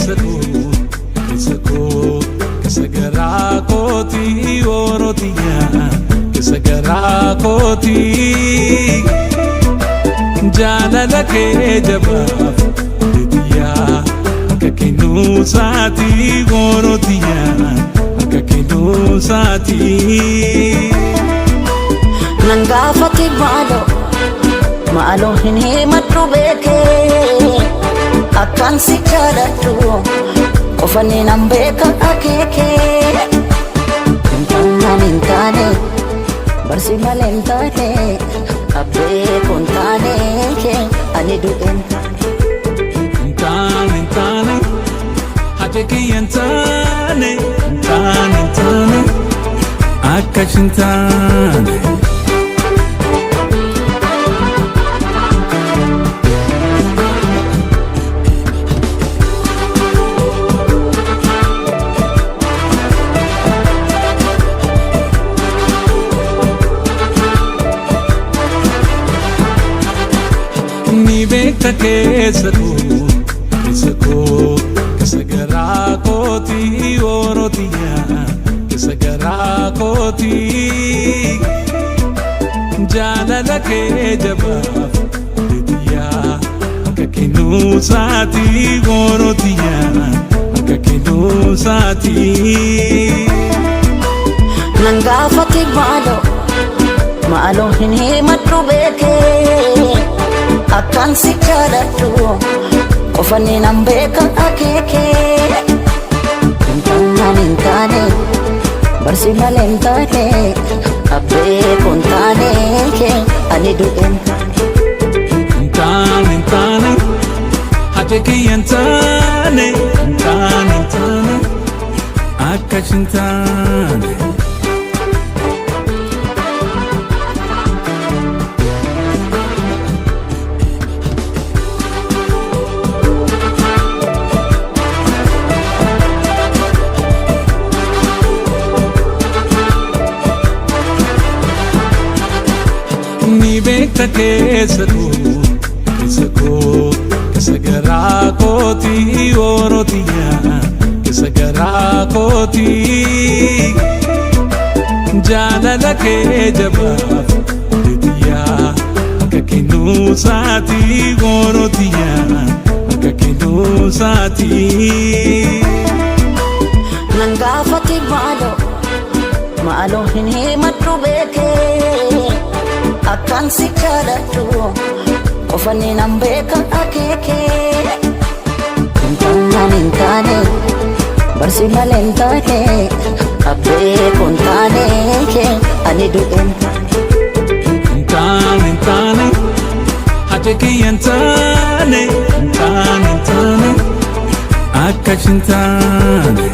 Kesako Kesagara koti orotiya Kesagara koti Jalala ke jabaf Didiya Kakinu sati orotiya Kakinu sati Nangafati Malo hinhimatu beke Akan si kadatu Ofani nambeka akeke Intane Barsi malentane Abbe kontane ke Anidu Intane Hajeki yantane Intane Akashintane Kesako Kesagara koti orotiya Kesagara koti Jalala ke jabaf Didiya Kakinu sati orotiya Kakinu sati Nangafati Malo hinhimatu beke Akan si kadatu Ofani nambeka akeke Intane Barsi malentane Abbe kontane ke Anidu Intane Hajeki yantane Intane Akashintane Kesako Kesagara koti orotiya Kesagara koti Jalala ke jabaf Didiya Kakinu sati orotiya Kakinu sati Nangafati Malo hinhimatu beke Akan si kadatu Ofani nambeka akeke Intane Barsi malentane Abbe kontane ke Anidu Intane Hajeki yantane Intane Akashintane